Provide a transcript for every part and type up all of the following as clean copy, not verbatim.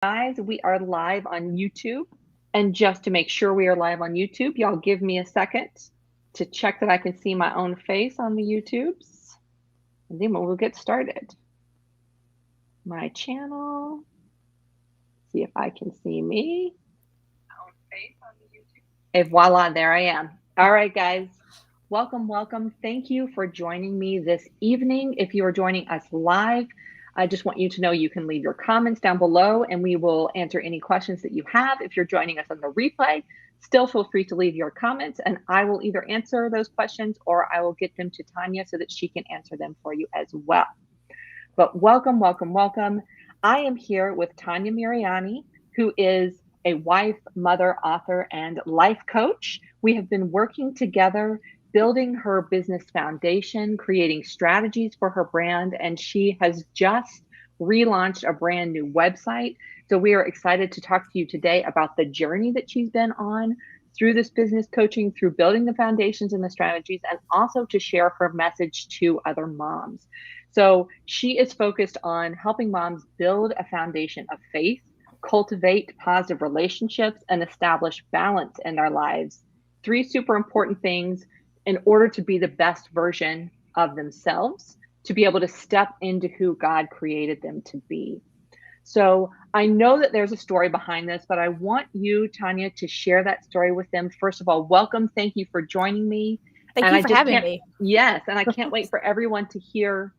Guys, we are live on YouTube. And just to make sure we are live on YouTube, y'all give me a second to check that I can see my own face on the YouTubes. And then we'll get started. My channel. See if I can see me. My own face on the YouTube. And voila, there I am. All right, guys. Welcome, welcome. Thank you for joining me this evening. If you are joining us live, I just want you to know you can leave your comments down below and we will answer any questions that you have. If you're joining us on the replay, still feel free to leave your comments and I will either answer those questions or I will get them to Tonia so that she can answer them for you as well. But welcome, welcome, welcome. I am here with Tonia Miriani, who is a wife, mother, author, and life coach. We have been working together building her business foundation, creating strategies for her brand, and she has just relaunched a brand new website. So we are excited to talk to you today about the journey that she's been on through this business coaching, through building the foundations and the strategies, and also to share her message to other moms. So she is focused on helping moms build a foundation of faith, cultivate positive relationships, and establish balance in their lives. Three super important things in order to be the best version of themselves, to be able to step into who God created them to be. So I know that there's a story behind this, but I want you, Tonia, to share that story with them. First of all, welcome. Thank you for joining me. Thank And you I for just having can't, me. yes, and I can't wait for everyone to hear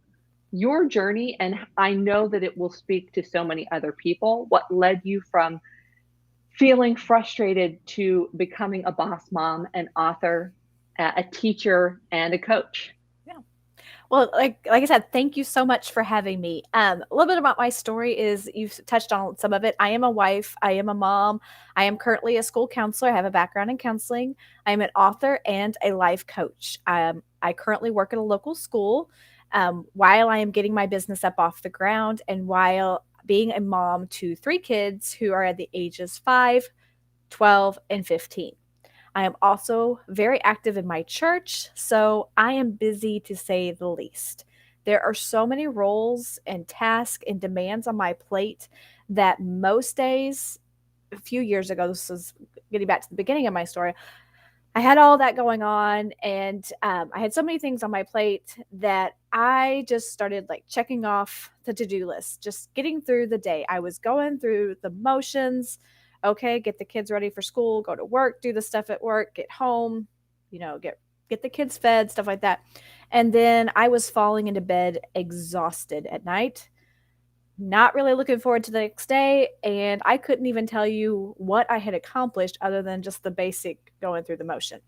your journey. And I know that it will speak to so many other people. What led you from feeling frustrated to becoming a boss mom, an author, a teacher, and a coach? Yeah. Well, like I said, thank you so much for having me. A little bit about my story is you've touched on some of it. I am a wife. I am a mom. I am currently a school counselor. I have a background in counseling. I am an author and a life coach. I currently work at a local school while I am getting my business up off the ground and while being a mom to three kids who are at the ages 5, 12, and 15. I am also very active in my church, so I am busy to say the least. There are so many roles and tasks and demands on my plate that most days, a few years ago, this is getting back to the beginning of my story, I had all that going on and I had so many things on my plate that I just started like checking off the to-do list, just getting through the day. I was going through the motions. Okay, get the kids ready for school, go to work, do the stuff at work, get home, get the kids fed, stuff like that. And then I was falling into bed exhausted at night, not really looking forward to the next day, and I couldn't even tell you what I had accomplished other than just the basic going through the motion.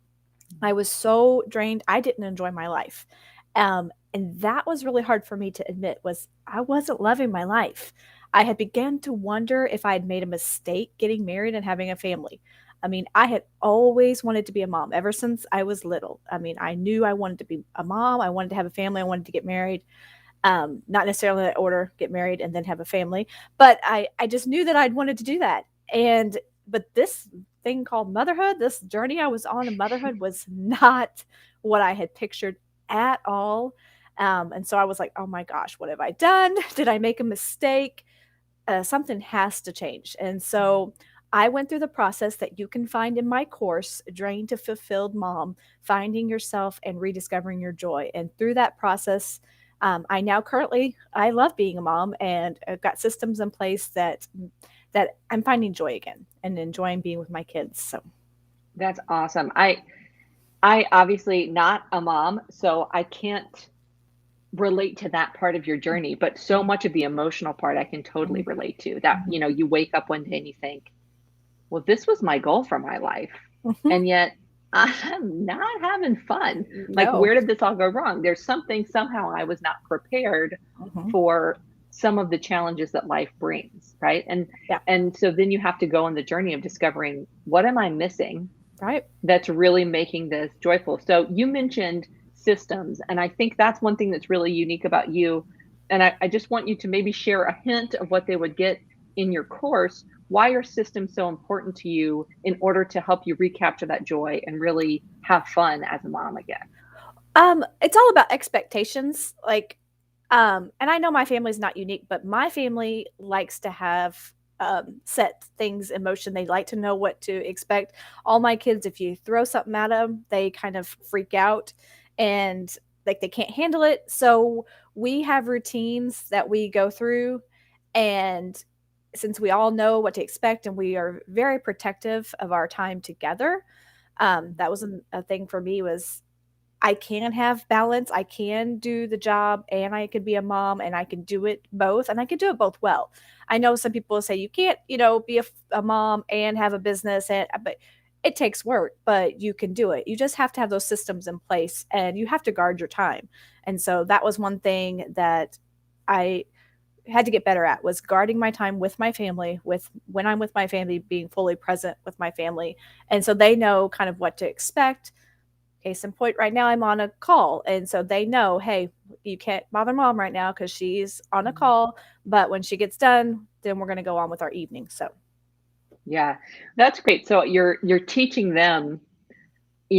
I was so drained, I didn't enjoy my life. And that was really hard for me to admit was I wasn't loving my life. I had begun to wonder if I had made a mistake getting married and having a family. I mean, I had always wanted to be a mom ever since I was little. I mean, I knew I wanted to be a mom. I wanted to have a family. I wanted to get married. Not necessarily in that order, get married and then have a family, but I just knew that I'd wanted to do that. But this thing called motherhood, this journey I was on in motherhood was not what I had pictured at all. And so I was like, oh my gosh, what have I done? Did I make a mistake? Something has to change. And so I went through the process that you can find in my course, Drained to Fulfilled Mom, Finding Yourself and Rediscovering Your Joy. And through that process, I love being a mom and I've got systems in place that I'm finding joy again and enjoying being with my kids. So That's awesome. I obviously not a mom, so I can't relate to that part of your journey, but so much of the emotional part I can totally mhm, relate to. That, mhm, you wake up one day and you think, well, this was my goal for my life. mhm. And yet I'm not having fun. Like, No. where did this all go wrong? There's something, somehow I was not prepared Mhm. for some of the challenges that life brings, right? Yeah. And so then you have to go on the journey of discovering, what am I missing Right. that's really making this joyful? So you mentioned systems, and I think that's one thing that's really unique about you. And I just want you to maybe share a hint of what they would get in your course. Why are systems so important to you in order to help you recapture that joy and really have fun as a mom again? It's all about expectations. And I know my family's not unique, but my family likes to have set things in motion. They like to know what to expect. All my kids, if you throw something at them, they kind of freak out and like they can't handle it. So we have routines that we go through, and since we all know what to expect and we are very protective of our time together, that was a thing for me was I can have balance. I can do the job and I could be a mom and I can do it both and I can do it both well. I know some people say you can't, be a mom and have a business but it takes work, but you can do it. You just have to have those systems in place and you have to guard your time. And so that was one thing that I had to get better at was guarding my time with my family, with when I'm with my family, being fully present with my family. And so they know kind of what to expect. Case in point, right now I'm on a call. And so they know, hey, you can't bother mom right now because she's on a call. But when she gets done, then we're going to go on with our evening. So, Yeah, that's great. So you're teaching them,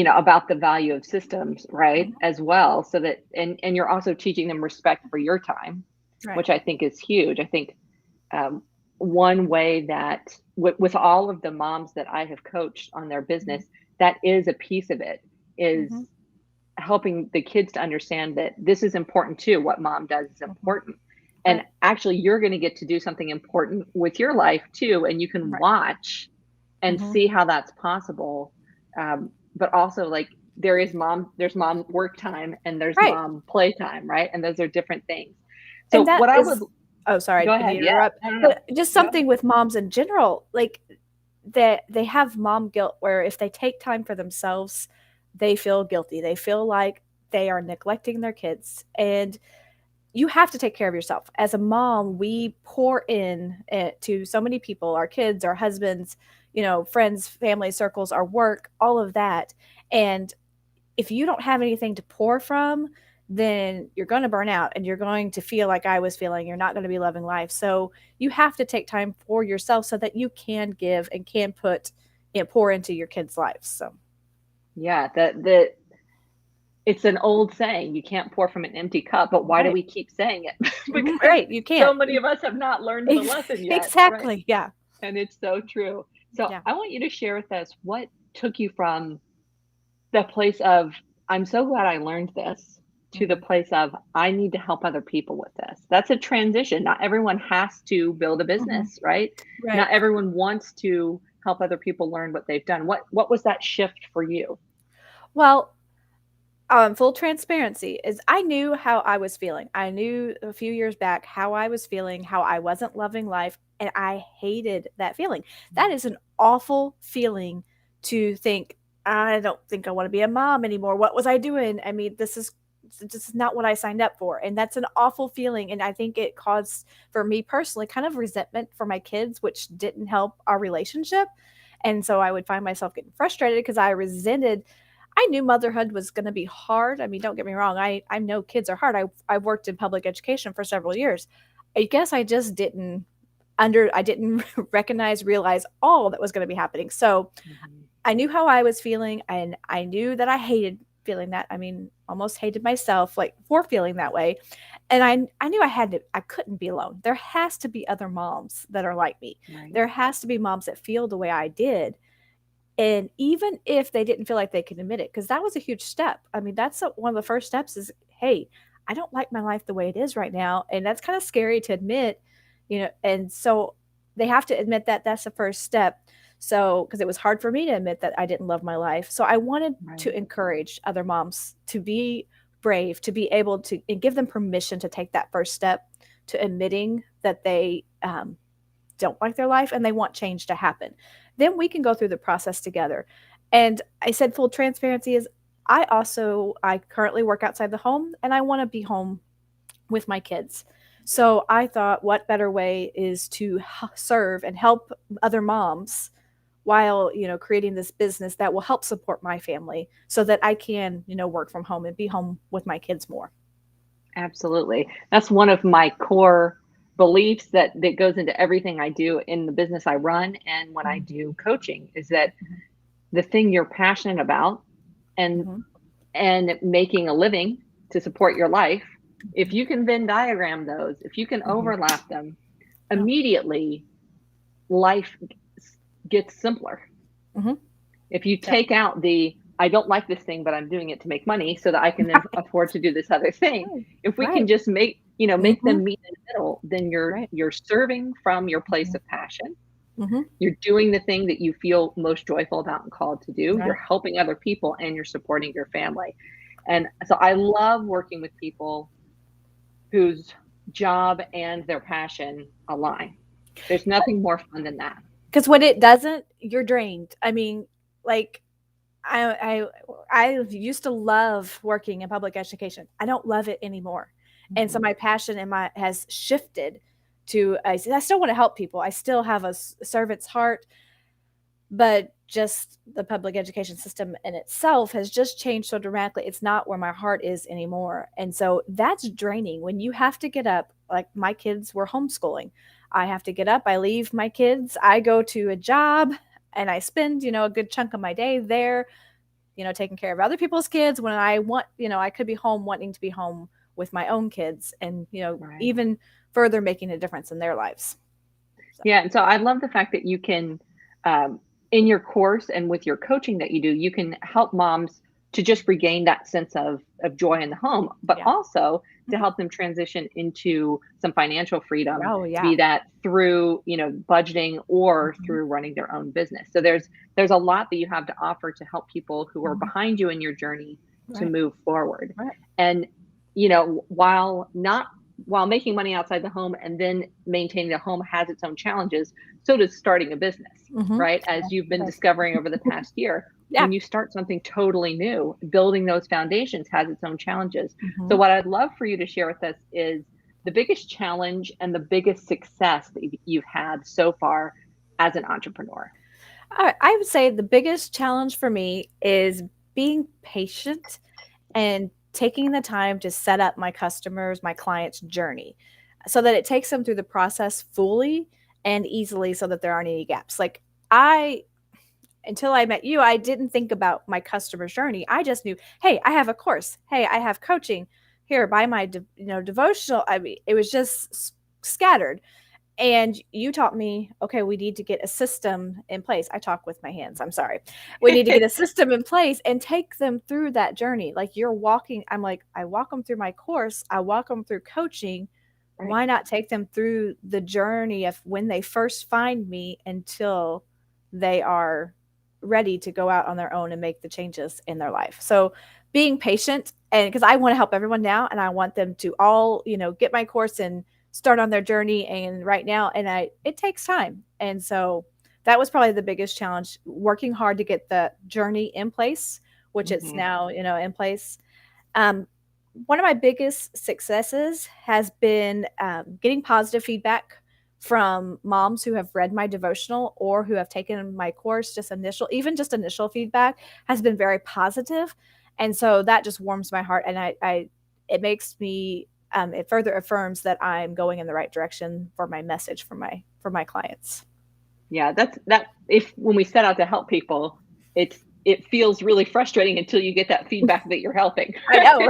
about the value of systems, right? mhm, As well, so that and you're also teaching them respect for your time, right. which I think is huge. I think one way that with all of the moms that I have coached on their Mhm, business, that is a piece of it, is mhm, helping the kids to understand that this is important too. What mom does is mhm, important. And right. actually, you're going to get to do something important with your life too. And you can Right. watch and Mhm, see how that's possible. But also, like, there's mom work time and there's right. mom play time, right? And those are different things. And So, that what I would is, oh, sorry, I go didn't ahead. mean to Yeah. interrupt. No, no, no. But just Go something with moms in general, like that they have mom guilt where if they take time for themselves, they feel guilty. They feel like they are neglecting their kids. And you have to take care of yourself. As a mom, we pour in to so many people, our kids, our husbands, friends, family circles, our work, all of that. And if you don't have anything to pour from, then you're going to burn out and you're going to feel like I was feeling. You're not going to be loving life. So you have to take time for yourself so that you can give and can pour into your kids' lives. So, Yeah. It's an old saying, you can't pour from an empty cup, but why do right. we keep saying it? Mhm, Because right. You so can't. many of us have not learned the lesson yet, right? Exactly. Yeah. And it's so true. So Yeah. I want you to share with us what took you from the place of, I'm so glad I learned this, to the Hmm. place of, I need to help other people with this. That's a transition. Not everyone has to build a Hmm. business, right? Right. Not everyone wants to help other people learn what they've done. What was that shift for you? Well, full transparency is I knew how I was feeling. I knew a few years back how I was feeling, how I wasn't loving life, and I hated that feeling. That is an awful feeling to think, I don't think I want to be a mom anymore. What was I doing? I mean, this is not what I signed up for. And that's an awful feeling. And I think it caused for me personally kind of resentment for my kids, which didn't help our relationship. And so I would find myself getting frustrated because I knew motherhood was going to be hard. I mean, don't get me wrong. I know kids are hard. I've worked in public education for several years. I guess I just I didn't realize all that was going to be happening. So Mhm. I knew how I was feeling and I knew that I hated feeling that. I mean, almost hated myself like for feeling that way. And I knew I couldn't be alone. There has to be other moms that are like me. Right. There has to be moms that feel the way I did, and even if they didn't feel like they could admit it, because that was a huge step. I mean, one of the first steps is, hey, I don't like my life the way it is right now. And that's kind of scary to admit, and so they have to admit that that's the first step. So, because it was hard for me to admit that I didn't love my life. So I wanted to Right. encourage other moms to be brave, to be able to, and give them permission to take that first step to admitting that they don't like their life and they want change to happen. Then we can go through the process together. And I said full transparency is I currently work outside the home and I want to be home with my kids. So I thought what better way is to serve and help other moms while, creating this business that will help support my family so that I can, work from home and be home with my kids more. Absolutely. That's one of my core beliefs that goes into everything I do in the business I run and when I Mhm, do coaching, is that mhm, the thing you're passionate about and mhm, making a living to support your life, if mhm, you can Venn diagram those, if you can mhm. overlap them Yeah. immediately, life gets simpler. Mhm. If you Yeah. take out the, I don't like this thing, but I'm doing it to make money so that I can then afford to do this other thing. Right. If we can Right. just make them Mhm. meet in the middle, then Right. you're serving from your place Mhm. of passion. Mhm. You're doing the thing that you feel most joyful about and called to do. You're Right. helping other people and you're supporting your family. And so I love working with people whose job and their passion align. There's nothing more fun than that. Because when it doesn't, you're drained. I mean, like I I used to love working in public education. I don't love it anymore. And so Mhm. my passion and my has shifted to I still want to help people. I still have a servant's heart, but just the public education system in itself has just changed so dramatically. It's not where my heart is anymore. And so that's draining when you have to get up. Like my kids were homeschooling. I have to get up, I leave my kids, I go to a job, and I spend, a good chunk of my day there, taking care of other people's kids when I want, I could be home wanting to be home with my own kids and, Right. even further making a difference in their lives. So, Yeah, and so I love the fact that you can, in your course and with your coaching that you do, you can help moms to just regain that sense of joy in the home, but yeah. also to Mhm. help them transition into some financial freedom, Oh, yeah. be that through, budgeting or Mhm. through running their own business. So there's a lot that you have to offer to help people who are Mhm. behind you in your journey to Right. move forward. Right. And while making money outside the home and then maintaining the home has its own challenges, so does starting a business, Mhm. right? As you've It been does. discovering over the past year, Yeah. when you start something totally new, building those foundations has its own challenges. So, Mhm. what I'd love for you to share with us is the biggest challenge and the biggest success that you've had so far as an entrepreneur. I would say the biggest challenge for me is being patient and taking the time to set up my customers, my clients' journey so that it takes them through the process fully and easily so that there aren't any gaps. Like I until I met you, I didn't think about my customer's journey. I just knew, hey, I have a course. Hey, I have coaching. Here, buy my devotional. I mean, it was just scattered. And you taught me, okay, we need to get a system in place. I talk with my hands. I'm sorry. We need to get a system in place and take them through that journey. Like you're walking, I'm like, I walk them through my course, I walk them through coaching. Right. Why not take them through the journey of when they first find me until they are ready to go out on their own and make the changes in their life? So being patient, and because I want to help everyone now and I want them to all, get my course and start on their journey and right now, and it takes time. And so that was probably the biggest challenge, working hard to get the journey in place, which it's Mhm. now, in place. um, One of my biggest successes has been getting positive feedback from moms who have read my devotional or who have taken my course. Just initial feedback has been very positive, and so that just warms my heart, and it makes me it further affirms that I'm going in the right direction for my message for my clients. Yeah, that if when we set out to help people, it feels really frustrating until you get that feedback that you're helping, I know, right?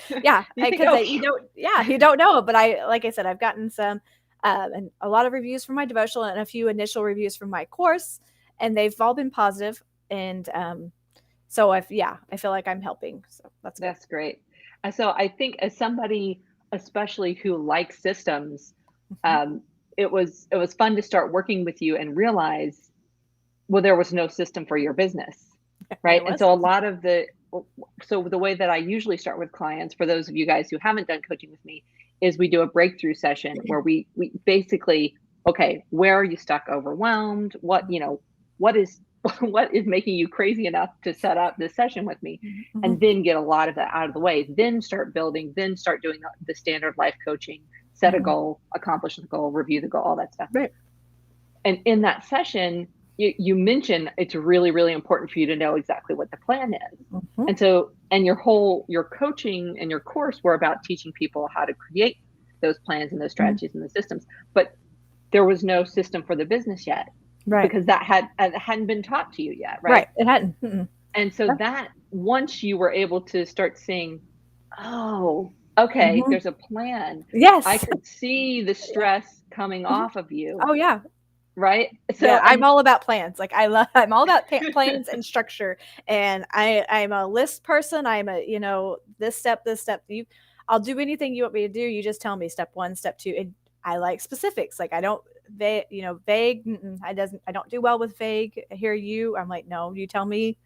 right? Yeah, You think, because "Oh, you don't, yeah, you don't know. But like I said, I've gotten some, and a lot of reviews from my devotional and a few initial reviews from my course, and they've all been positive. And so I feel like I'm helping. So that's good. that's great." So I think as somebody, especially who likes systems, Mhm. um, it was fun to start working with you and realize, well, there was no system for your business, right? There And so a wasn't. lot of the way that I usually start with clients, for those of you guys who haven't done coaching with me, is we do a breakthrough session where we basically, okay, where are you stuck, overwhelmed? What is what is making you crazy enough to set up this session with me? Mhm. Mhm. And then get a lot of that out of the way. Then start building, then start doing the standard life coaching, set a Mhm. goal, accomplish the goal, review the goal, all that stuff. Right. And in that session, you mentioned it's really, really important for you to know exactly what the plan is. Mhm. And so, and your coaching and your course were about teaching people how to create those plans and those Mhm. strategies and the systems. But there was no system for the business yet Right. because it hadn't been taught to you yet, right? Right. It hadn't. Mm-mm. And so Yeah. that once you were able to start seeing, oh, okay, Mhm. there's a plan. I Yes. could see the Yeah. stress coming Mhm. off of you. Oh yeah. right? So Yeah, I'm all about plans. Like I'm all about plans and structure. And I'm a list person. I'm a, this step, I'll do anything you want me to do. You just tell me step 1, step 2. And I like specifics. Like I don't, vague. I don't do well with vague. I hear you. I'm like, no, you tell me,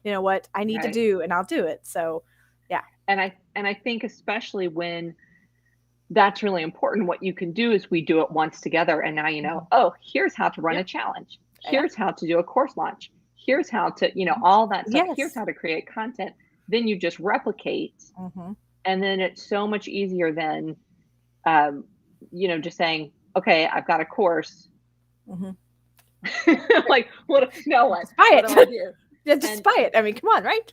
what I need to do and I'll do it. So yeah. And I think especially when that's really important, what you can do is we do it once together, and now oh, here's how to run a challenge. Here's how to do a course launch. Here's how to, all that stuff. Yes. Here's how to create content. Then you just replicate. And then it's so much easier than, just saying, okay, I've got a course. Like, what? No, what? Buy it. What do I do? Just buy it. I mean, come on, right?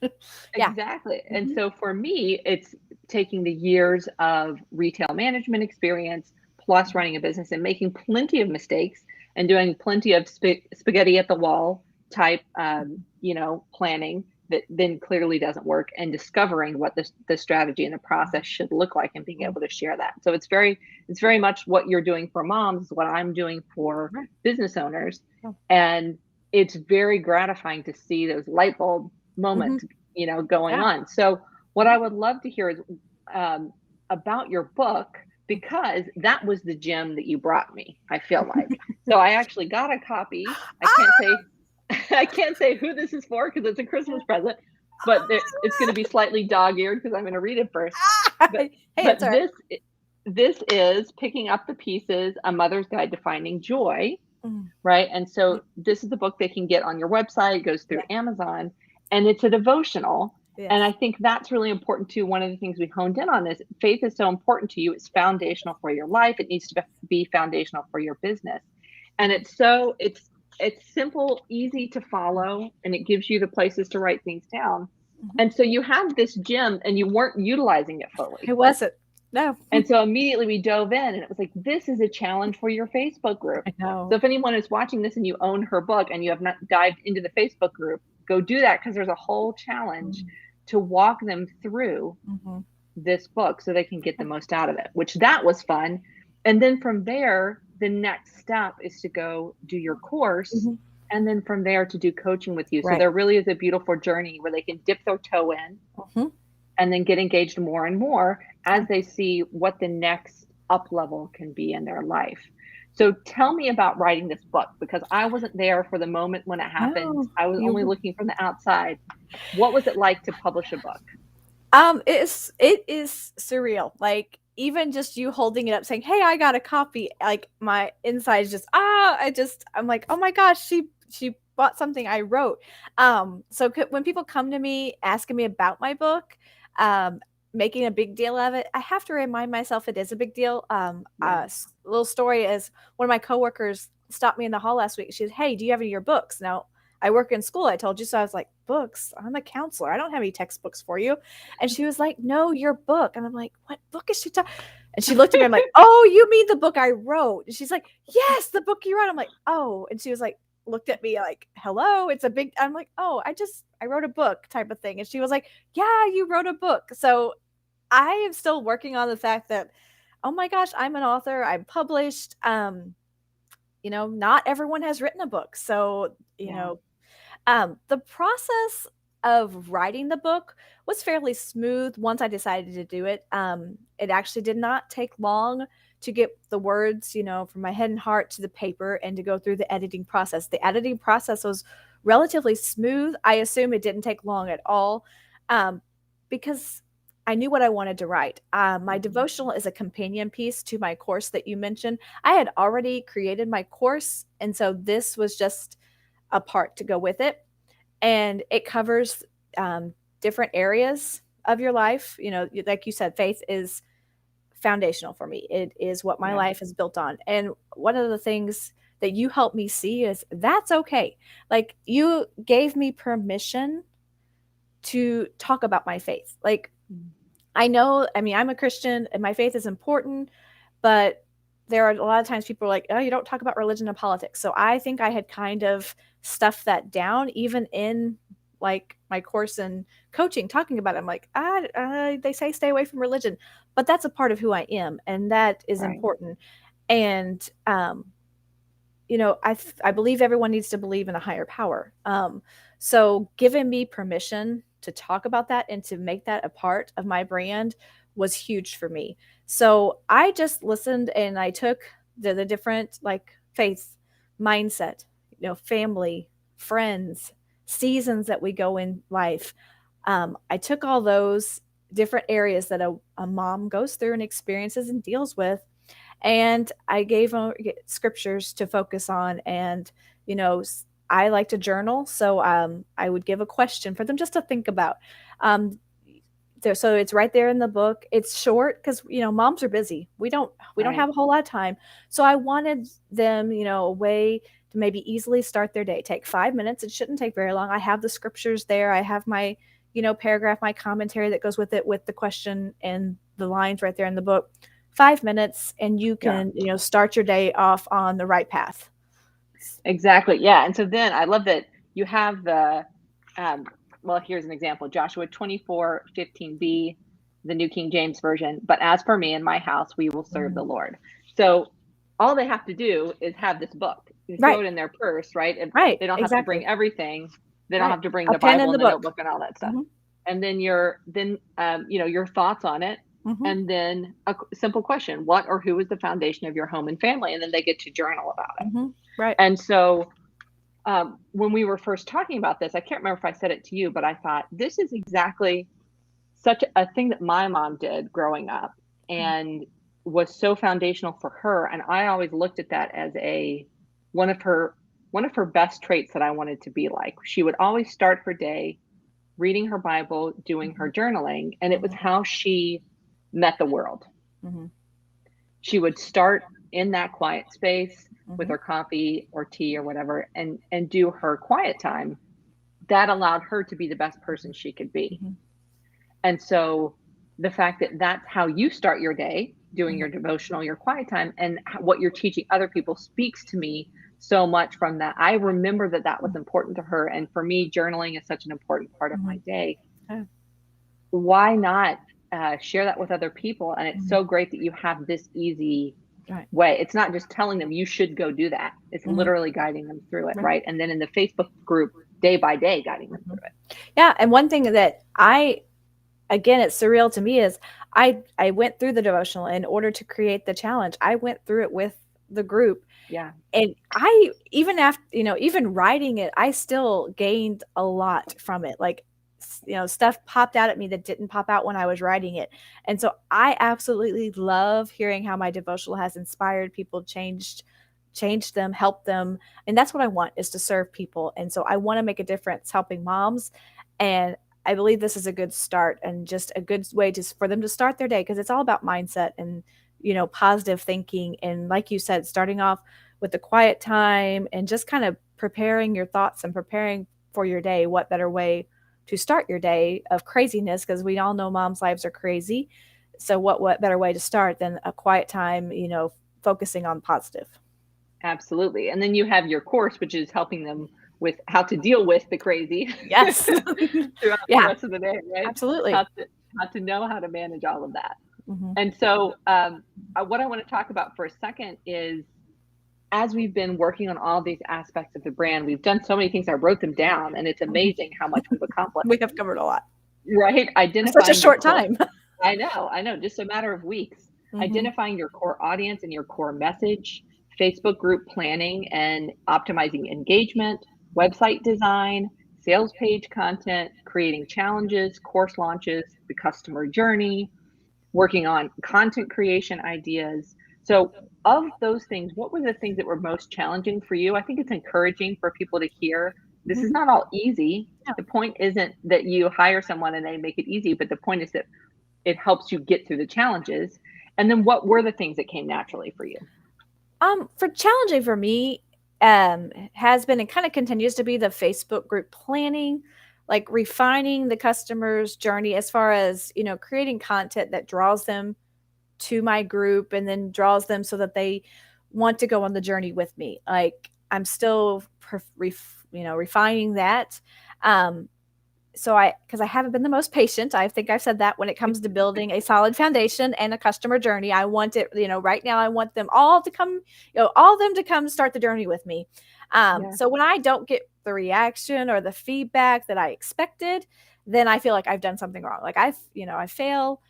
Exactly. And so for me, it's taking the years of retail management experience plus running a business and making plenty of mistakes and doing plenty of spaghetti at the wall type, planning that then clearly doesn't work, and discovering what the strategy and the process should look like and being able to share that. So it's very much what you're doing for moms is what I'm doing for business owners. And it's very gratifying to see those light bulb moments, going on. So what I would love to hear is about your book, because that was the gem that you brought me, I feel like. So I actually got a copy. I can't say who this is for because it's a Christmas present, but it's going to be slightly dog-eared because I'm going to read it first. But this is Picking Up the Pieces, A Mother's Guide to Finding Joy. Right. And so this is the book they can get on your website. It goes through Amazon, and it's a devotional. Yes. And I think that's really important too. One of the things we honed in on is faith is so important to you. It's foundational for your life. It needs to be foundational for your business. And it's simple, easy to follow, and it gives you the places to write things down. And so you have this gem and you weren't utilizing it fully. It wasn't. No. And so immediately we dove in, and it was like, this is a challenge for your Facebook group. I know. So if anyone is watching this and you own her book and you have not dived into the Facebook group, go do that, because there's a whole challenge to walk them through this book so they can get the most out of it, which that was fun. And then from there, the next step is to go do your course. And then from there to do coaching with you. So there really is a beautiful journey where they can dip their toe in and then get engaged more and more as they see what the next up level can be in their life. So tell me about writing this book, because I wasn't there for the moment when it happened. No, I was only looking from the outside. What was it like to publish a book? It is surreal. Like, even just you holding it up saying, hey, I got a copy, like my insides just, I'm like, oh my gosh, she bought something I wrote. So when people come to me asking me about my book, making a big deal of it, I have to remind myself it is a big deal. A little story is one of my coworkers stopped me in the hall last week. She said, hey, do you have any of your books? Now, I work in school, I told you. So I was like, books? I'm a counselor. I don't have any textbooks for you. And she was like, no, your book. And I'm like, what book is she talking? And she looked at me, I'm like, oh, you mean the book I wrote? And she's like, yes, the book you wrote. I'm like, oh. And she was like, looked at me like, hello, it's a big, I'm like, oh, I wrote a book type of thing. And she was like, yeah, you wrote a book. So I am still working on the fact that, oh my gosh, I'm an author. I'm published. Not everyone has written a book. So, the process of writing the book was fairly smooth once I decided to do it. It actually did not take long to get the words, from my head and heart to the paper and to go through the editing process. The editing process was relatively smooth. I assume it didn't take long at all, because I knew what I wanted to write. My devotional is a companion piece to my course that you mentioned. I had already created my course, and so this was just a part to go with it. And it covers different areas of your life. Like you said, faith is foundational for me. It is what my life is built on. And one of the things that you helped me see is that's okay. Like, you gave me permission to talk about my faith. Like, I'm a Christian and my faith is important, but there are a lot of times people are like, oh, you don't talk about religion and politics. So I think I had kind of stuffed that down, even in like my course in coaching, talking about it. I'm like, they say stay away from religion, but that's a part of who I am. And that is important. And I believe everyone needs to believe in a higher power. So giving me permission to talk about that and to make that a part of my brand was huge for me. So I just listened and I took the different like faith, mindset, family, friends, seasons that we go in life. I took all those different areas that a mom goes through and experiences and deals with, and I gave them scriptures to focus on. And I like to journal, so I would give a question for them just to think about. So it's right there in the book. It's short because moms are busy. We don't have a whole lot of time. So I wanted them, a way to maybe easily start their day. Take 5 minutes. It shouldn't take very long. I have the scriptures there. I have my paragraph, my commentary that goes with it, with the question and the lines right there in the book. 5 minutes, and you can start your day off on the right path. Exactly. Yeah. And so then I love that you have the well, here's an example. Joshua 24:15b, the New King James Version. But as for me and my house, we will serve the Lord. So all they have to do is have this book. You throw it in their purse, right? And they don't have to bring everything. They don't have to bring the Bible and the notebook and all that stuff. And then your thoughts on it. And then a simple question: what or who is the foundation of your home and family? And then they get to journal about it. Right. And so when we were first talking about this, I can't remember if I said it to you, but I thought this is exactly such a thing that my mom did growing up and was so foundational for her. And I always looked at that as one of her best traits that I wanted to be like. She would always start her day reading her Bible, doing her journaling, and it was how she met the world. She would start in that quiet space with her coffee or tea or whatever, and do her quiet time. That allowed her to be the best person she could be. And so the fact that that's how you start your day, doing your devotional, your quiet time, and what you're teaching other people speaks to me so much from that. I remember that was important to her. And for me, journaling is such an important part of my day. Why not share that with other people? And it's so great that you have this easy way. It's not just telling them you should go do that. It's literally guiding them through it, right? And then in the Facebook group, day by day, guiding them through it. Yeah. And one thing that again, it's surreal to me is I went through the devotional in order to create the challenge. I went through it with the group. Yeah. And I, even after, even writing it, I still gained a lot from it. Like, stuff popped out at me that didn't pop out when I was writing it. And so I absolutely love hearing how my devotional has inspired people, changed them, helped them. And that's what I want, is to serve people. And so I want to make a difference helping moms. And I believe this is a good start and just a good way for them to start their day, because it's all about mindset and, positive thinking. And like you said, starting off with the quiet time and just kind of preparing your thoughts and preparing for your day. What better way to start your day of craziness? Because we all know moms' lives are crazy. So what better way to start than a quiet time, focusing on positive. Absolutely. And then you have your course, which is helping them with how to deal with the crazy. Yes. Throughout the rest of the day, right? Absolutely. How to know how to manage all of that. And so what I want to talk about for a second is, as we've been working on all these aspects of the brand, we've done so many things. I wrote them down, and it's amazing how much we've accomplished. We have covered a lot. Right? Identifying such a short time. I know. Just a matter of weeks. Identifying your core audience and your core message, Facebook group planning and optimizing engagement, website design, sales page content, creating challenges, course launches, the customer journey, working on content creation ideas. So of those things, what were the things that were most challenging for you? I think it's encouraging for people to hear this is not all easy. Yeah. The point isn't that you hire someone and they make it easy, but the point is that it helps you get through the challenges. And then what were the things that came naturally for you? For challenging for me, has been and kind of continues to be the Facebook group planning, like refining the customer's journey as far as, creating content that draws them to my group and then draws them so that they want to go on the journey with me. Like, I'm still, refining that. because I haven't been the most patient, I think I've said that when it comes to building a solid foundation and a customer journey, I want it, right now I want them all to come, all of them to come start the journey with me. So when I don't get the reaction or the feedback that I expected, then I feel like I've done something wrong. Like I fail.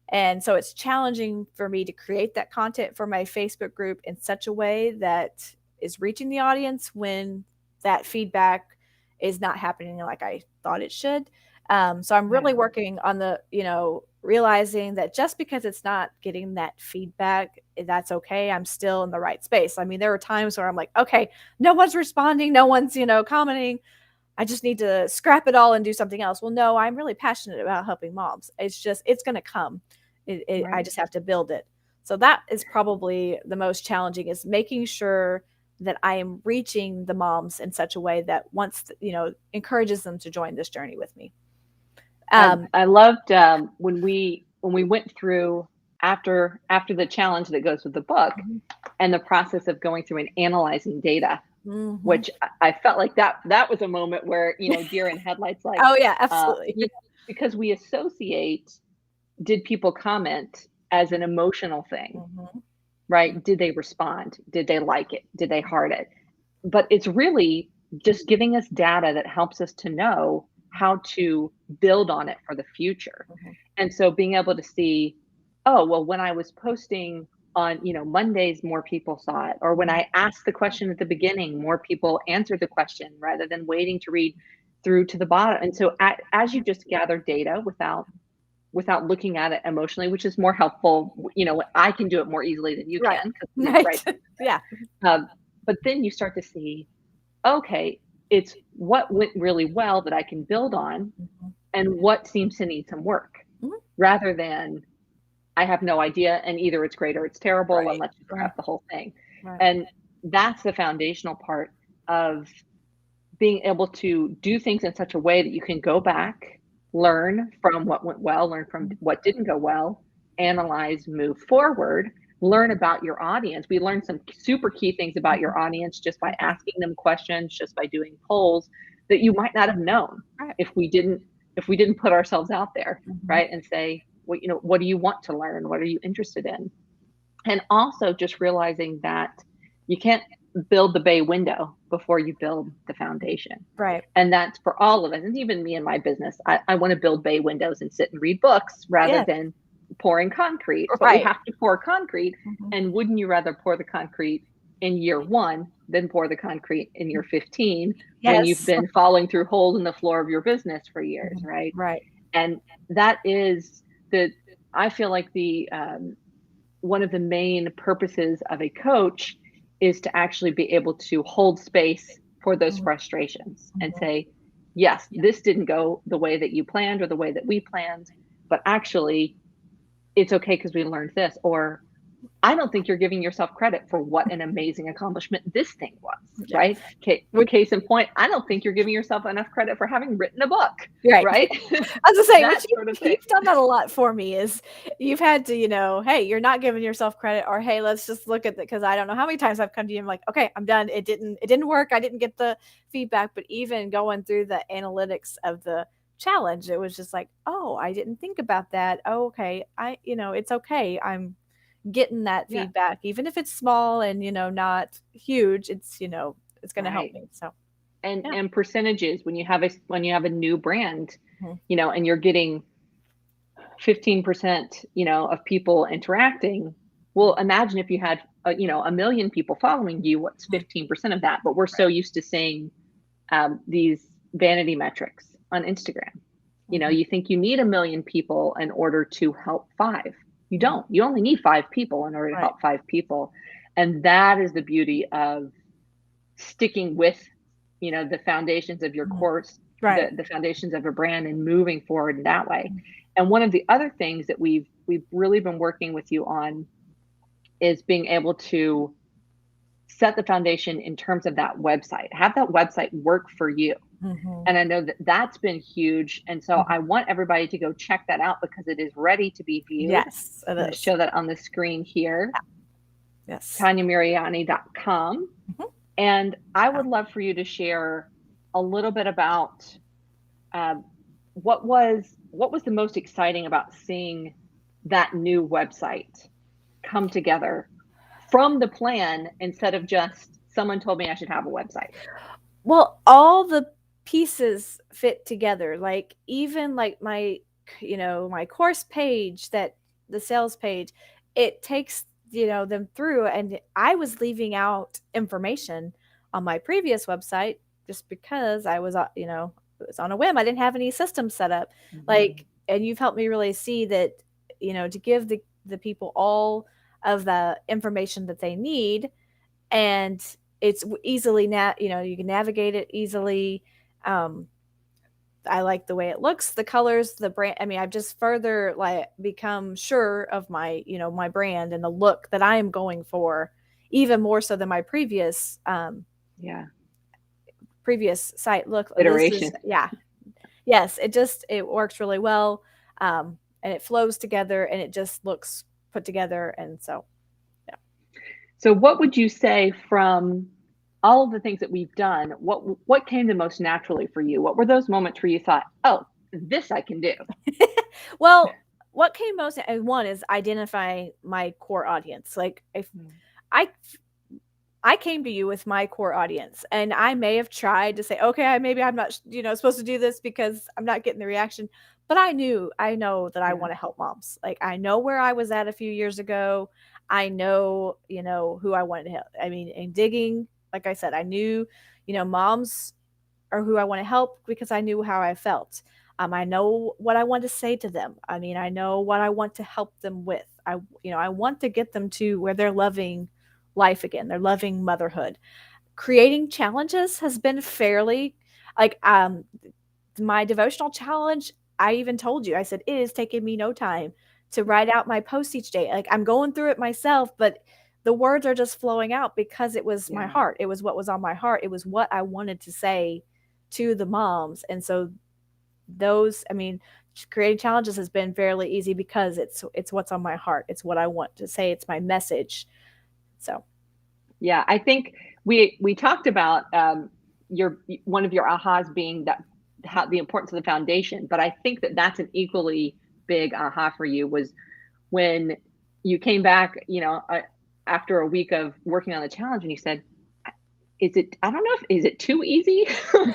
And so it's challenging for me to create that content for my Facebook group in such a way that is reaching the audience when that feedback is not happening like I thought it should. So I'm really working on the, realizing that just because it's not getting that feedback, that's okay. I'm still in the right space. I mean, there are times where I'm like, okay, no one's responding, no one's, commenting. I just need to scrap it all and do something else. Well, no, I'm really passionate about helping moms. It's going to come. I just have to build it. So that is probably the most challenging, is making sure that I am reaching the moms in such a way that encourages them to join this journey with me. I loved when we went through after the challenge that goes with the book, and the process of going through and analyzing data, which I felt like that was a moment where, deer in headlights, like, oh yeah, absolutely. Because we associate, did people comment as an emotional thing, right? Did they respond? Did they like it? Did they heart it? But it's really just giving us data that helps us to know how to build on it for the future. And so being able to see, oh, well, when I was posting on, Mondays, more people saw it. Or when I asked the question at the beginning, more people answered the question rather than waiting to read through to the bottom. And so as you just gather data without looking at it emotionally, which is more helpful, I can do it more easily than you can. Right. Yeah. But then you start to see, okay, it's what went really well that I can build on, and what seems to need some work, rather than I have no idea and either it's great or it's terrible, and let's scrap the whole thing. And that's the foundational part of being able to do things in such a way that you can go back, learn from what went well, learn from what didn't go well, analyze, move forward, learn about your audience. We learned some super key things about your audience just by asking them questions, just by doing polls that you might not have known if we didn't put ourselves out there, right? And say, well, what do you want to learn? What are you interested in? And also just realizing that you can't build the bay window before you build the foundation. Right. And that's for all of us. And even me in my business, I want to build bay windows and sit and read books rather than pouring concrete. But we have to pour concrete. And wouldn't you rather pour the concrete in year 1 than pour the concrete in year 15 when you've been falling through holes in the floor of your business for years, right? Right. And that is I feel like the one of the main purposes of a coach is to actually be able to hold space for those frustrations and say, yes, this didn't go the way that you planned or the way that we planned, but actually it's okay because we learned this. Or I don't think you're giving yourself credit for what an amazing accomplishment this thing was, right? Case in point, I don't think you're giving yourself enough credit for having written a book, right? I was going to say, you've done that a lot for me, is you've had to, hey, you're not giving yourself credit, or hey, let's just look at it, because I don't know how many times I've come to you and I'm like, okay, I'm done. It didn't work. I didn't get the feedback. But even going through the analytics of the challenge, it was just like, oh, I didn't think about that. Oh, okay. It's okay. I'm getting that feedback, even if it's small and not huge. It's it's going to help me. So and percentages, when you have a new brand, and you're getting 15% of people interacting, well, imagine if you had a million people following you, what's 15% of that? But we're so used to seeing these vanity metrics on Instagram. You think you need 1 million people in order to help 5. You don't. You only need 5 people in order to help 5 people. And that is the beauty of sticking with, the foundations of your course, the foundations of your brand, and moving forward in that way. And one of the other things that we've really been working with you on is being able to set the foundation in terms of that website. Have that website work for you. And I know that that's been huge. And so I want everybody to go check that out, because it is ready to be viewed. Yes, I'm going to show that on the screen here. Yes. ToniaMiriani.com. And I would love for you to share a little bit about what was the most exciting about seeing that new website come together from the plan instead of just someone told me I should have a website? Well, all the pieces fit together. Like even like my, my course page, that the sales page, it takes, them through, and I was leaving out information on my previous website just because I was, it was on a whim. I didn't have any systems set up. Like, and you've helped me really see that, to give the people all of the information that they need, and it's easily you can navigate it easily. um I like the way it looks, the colors, the brand. I mean, I've just further like become sure of my, my brand and the look that I am going for, even more so than my Yeah. previous site look. This is, Iteration. yeah, yes, it works really well. And it flows together and it just looks put together, and so yeah. So what would you say from all of the things that we've done, what came the most naturally for you? What were those moments where you thought, "Oh, this I can do"? Well, what came most, one is identify my core audience. Like if I I came to you with my core audience, and I may have tried to say, okay, maybe I'm not, supposed to do this because I'm not getting the reaction. But I know that I Yeah. want to help moms. Like I know where I was at a few years ago. I know, who I wanted to help. I mean, in digging, like I said, I knew, moms are who I want to help because I knew how I felt. I know what I want to say to them. I mean, I know what I want to help them with. I want to get them to where they're loving life again. They're loving motherhood. Creating challenges has been fairly, like, my devotional challenge. I even told you, I said, it is taking me no time to write out my post each day. Like I'm going through it myself, but the words are just flowing out because it was my Yeah. heart. It was what was on my heart. It was what I wanted to say to the moms. And so those, I mean, creating challenges has been fairly easy because it's what's on my heart. It's what I want to say. It's my message. So Yeah, I think we talked about your one of your ahas being that how the importance of the foundation, but I think that that's an equally big aha for you was when you came back, after a week of working on the challenge, and you said, "Is it? I don't know if is it too easy?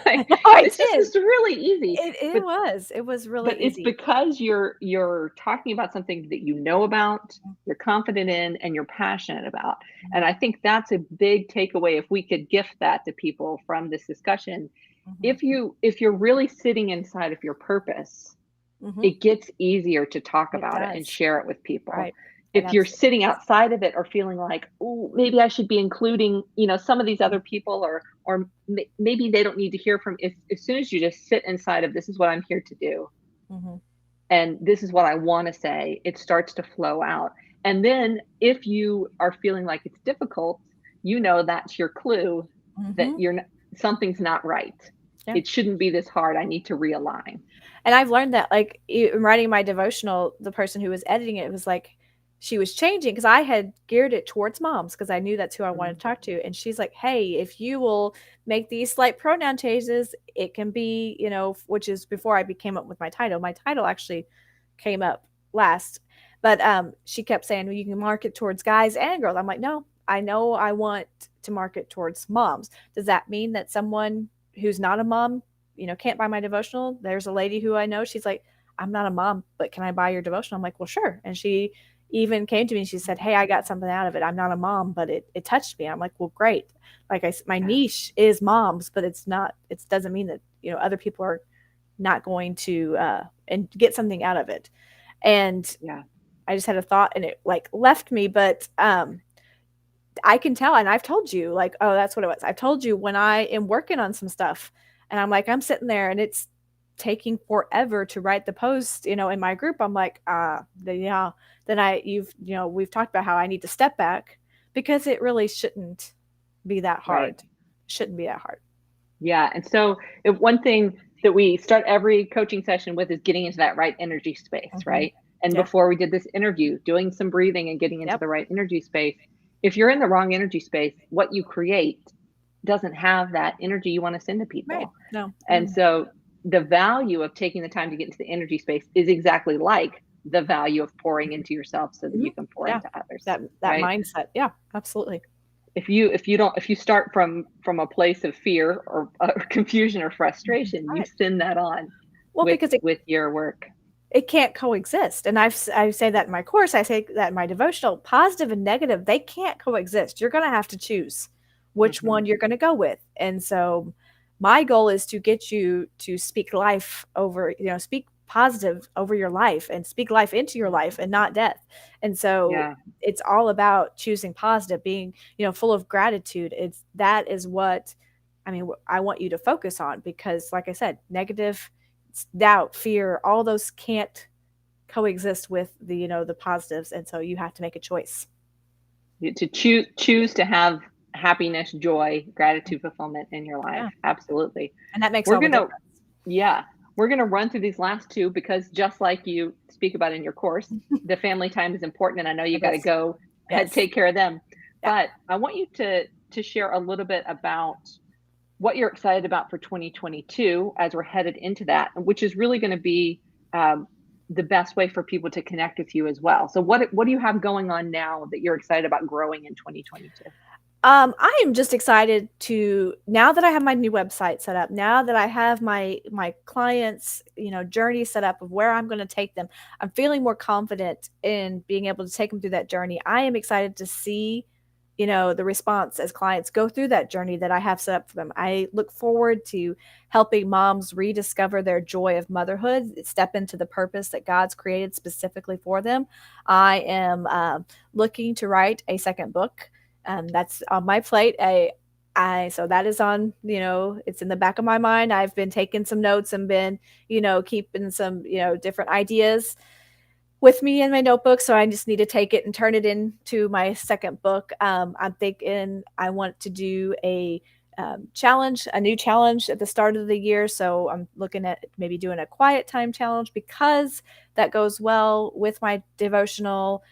Like, I this just did. is really easy." It But was. It was really it's easy. because you're talking about something that you know about, you're confident in, and you're passionate about. And Mhm, I think that's a big takeaway if we could gift that to people from this discussion. mhm, If you're really sitting inside of your purpose, mhm. it gets easier to talk It about it and does. share it with people. Right. It If you're absolutely sitting does. outside of it or feeling like, oh, maybe I should be including, some of these Mhm, other people, or maybe they don't need to hear from. If as soon as you just sit inside of this is what I'm here to do, mhm, and this is what I want to say, it starts to flow out. And then if you are feeling like it's difficult, that's your clue that mhm. something's not right. Yeah. It shouldn't be this hard. I need to realign. And I've learned that, like, in writing my devotional, the person who was editing it was like, she was changing because I had geared it towards moms because I knew that's who I wanted to Mhm. talk to. And she's like, hey, if you will make these slight pronoun changes, it can be, which is before I became up with my title. My title actually came up last. But she kept saying, well, you can market towards guys and girls. I'm like, no, I know I want to market towards moms. Does that mean that someone who's not a mom can't buy my devotional? There's a lady who I know, she's like, I'm not a mom, but can I buy your devotional? I'm like, well, sure. And she even came to me and she said, hey, I got something out of it. I'm not a mom, but it touched me. I'm like, well, great. Like my Yes. niche is moms, but it's not, it doesn't mean that, other people are not going to, and get something out of it. And Yeah. I just had a thought and it like left me, but, I can tell, and I've told you, like, oh, that's what it was. I've told you when I am working on some stuff, and I'm like, I'm sitting there, and it's taking forever to write the post, in my group. I'm like, yeah. Then we've talked about how I need to step back because it really shouldn't be that Right. hard. Shouldn't be that hard. Yeah. And so, if one thing that we start every coaching session with is getting into that right energy space, Hmm. right? And Yeah. before we did this interview, doing some breathing and getting into Yep. the right energy space. If you're in the wrong energy space, what you create doesn't have that energy you want to send to Right. people. No. And Mm. so, the value of taking the time to get into the energy space is exactly like the value of pouring into yourself so that you can pour into others. That right? mindset. Yeah, absolutely. If you start from a place of fear or confusion or frustration, you Right. send that on Well, because with your work. it can't coexist. And I say that in my course, I say that in my devotional, positive and negative, they can't coexist. You're going to have to choose which one you're going to go with. And so my goal is to get you to speak life over, speak positive over your life and speak life into your life and not death. And so it's all about choosing positive, being, full of gratitude. That is what, I want you to focus on, because like I said, negative, doubt, fear, all those can't coexist with the positives. And so you have to make a choice. To choose to have happiness, joy, gratitude, fulfillment in your life. Yeah. Absolutely. And that makes all the difference. We're going to run through these last two because just like you speak about in your course, the family time is important. And I know you got to go take care of them. Yeah. But I want you to share a little bit about what you're excited about for 2022 as we're headed into that, which is really going to be the best way for people to connect with you as well. So what do you have going on now that you're excited about growing in 2022? I am just excited now that I have my new website set up, now that I have my clients, journey set up of where I'm going to take them, I'm feeling more confident in being able to take them through that journey. I am excited to see, the response as clients go through that journey that I have set up for them. I look forward to helping moms rediscover their joy of motherhood, step into the purpose that God's created specifically for them. I am looking to write a second book. That's on my plate. So that is on, it's in the back of my mind. I've been taking some notes and been, keeping some, different ideas with me in my notebook. So I just need to take it and turn it into my second book. I'm thinking I want to do a new challenge at the start of the year. So I'm looking at maybe doing a quiet time challenge, because that goes well with my devotional.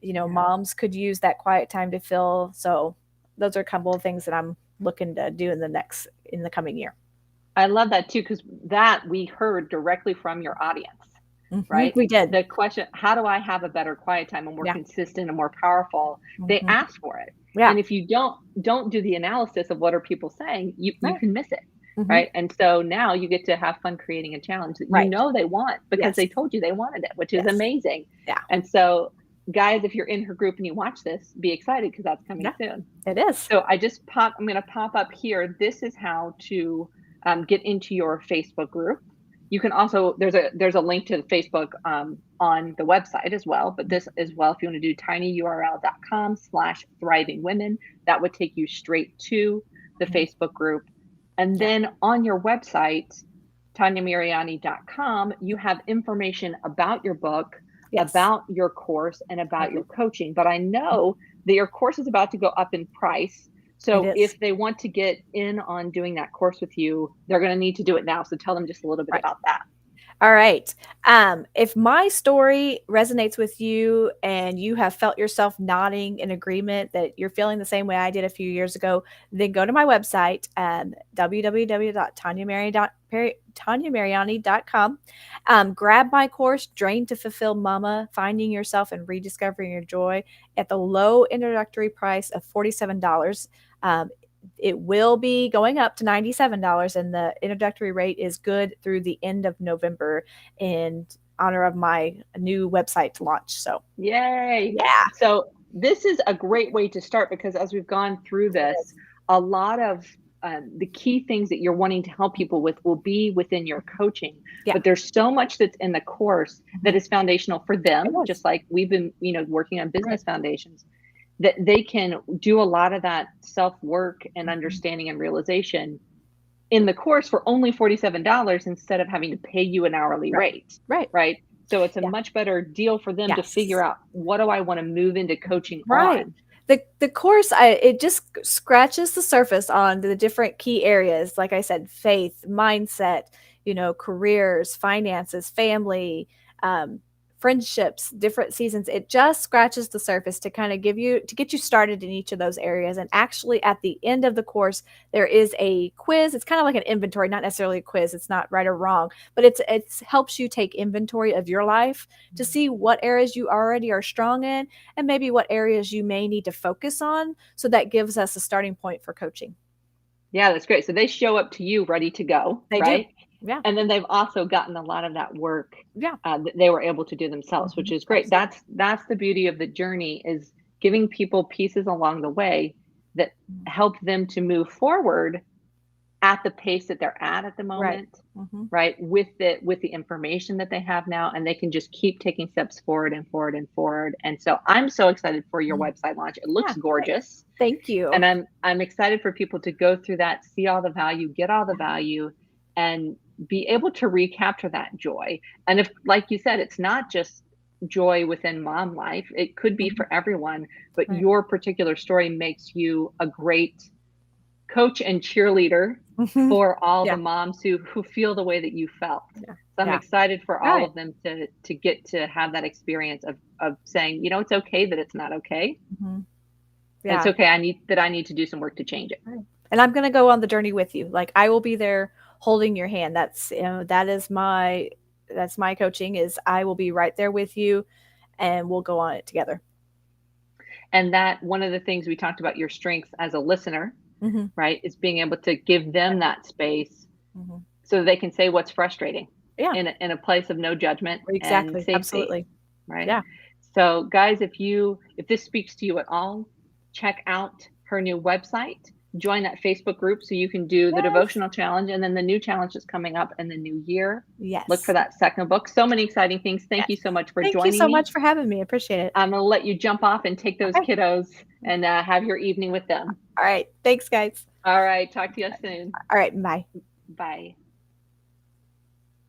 Moms could use that quiet time to fill. So those are a couple of things that I'm looking to do in the coming year. I love that too, because that we heard directly from your audience, right? We did. The question, how do I have a better quiet time and more consistent and more powerful? They asked for it. Yeah. And if you don't do the analysis of what are people saying, you can miss it. Right. And so now you get to have fun creating a challenge that they want, because they told you they wanted it, which is amazing. Yeah. And so guys, if you're in her group and you watch this, be excited, because that's coming soon. It is. So I'm going to pop up here. This is how to get into your Facebook group. You can also, there's a link to the Facebook on the website as well. But this as well, if you want to do tinyurl.com/thrivingwomen, that would take you straight to the Facebook group. And then on your website, toniamiriani.com, you have information about your book, about your course, and about your coaching. But I know that your course is about to go up in price. So if they want to get in on doing that course with you, they're going to need to do it now. So tell them just a little bit about that. All right. If my story resonates with you and you have felt yourself nodding in agreement that you're feeling the same way I did a few years ago, then go to my website, www.toniamiriani.com. Grab my course, Drain to Fulfill Mama, Finding Yourself and Rediscovering Your Joy, at the low introductory price of $47. It will be going up to $97, and the introductory rate is good through the end of November in honor of my new website launch. So yay. Yeah. So this is a great way to start, because as we've gone through this, a lot of the key things that you're wanting to help people with will be within your coaching. But there's so much that's in the course that is foundational for them, just like we've been, working on business foundations, that they can do a lot of that self-work and understanding and realization in the course for only $47 instead of having to pay you an hourly rate. Right. So it's a much better deal for them to figure out, what do I want to move into coaching on? The course, it just scratches the surface on the different key areas. Like I said, faith, mindset, careers, finances, family, friendships, different seasons. It just scratches the surface to kind of get you started in each of those areas. And actually at the end of the course, there is a quiz. It's kind of like an inventory, not necessarily a quiz. It's not right or wrong, but it's helps you take inventory of your life to see what areas you already are strong in and maybe what areas you may need to focus on. So that gives us a starting point for coaching. Yeah, that's great. So they show up to you ready to go, They right? do. Yeah. And then they've also gotten a lot of that work Yeah. that they were able to do themselves, which is great. That's the beauty of the journey, is giving people pieces along the way that help them to move forward at the pace that they're at the moment, right? With the information that they have now, and they can just keep taking steps forward and forward and forward. And so I'm so excited for your website launch. It looks gorgeous. Thank you. And I'm excited for people to go through that, see all the value, get all the value, and be able to recapture that joy. And if, like you said, it's not just joy within mom life, it could be for everyone, but your particular story makes you a great coach and cheerleader for all the moms who feel the way that you felt. So I'm excited for all of them to get to have that experience of saying, you know, it's okay that it's not okay. It's okay. I need to do some work to change it. And I'm going to go on the journey with you. Like, I will be there holding your hand. That's, you know, that's my coaching, is I will be right there with you and we'll go on it together. And that one of the things we talked about, your strengths as a listener, right, is being able to give them that space so they can say what's frustrating in a place of no judgment. Exactly. And safety, absolutely. Right. Yeah. So guys, if this speaks to you at all, check out her new website, join that Facebook group so you can do the devotional challenge, and then the new challenge is coming up in the new year. Look for that second book. So many exciting things. Thank you so much for joining me. Thank you so much for having me. I appreciate it. I'm going to let you jump off and take those kiddos and have your evening with them. All right. Thanks, guys. All right. Talk to you soon. All right. Bye. Bye.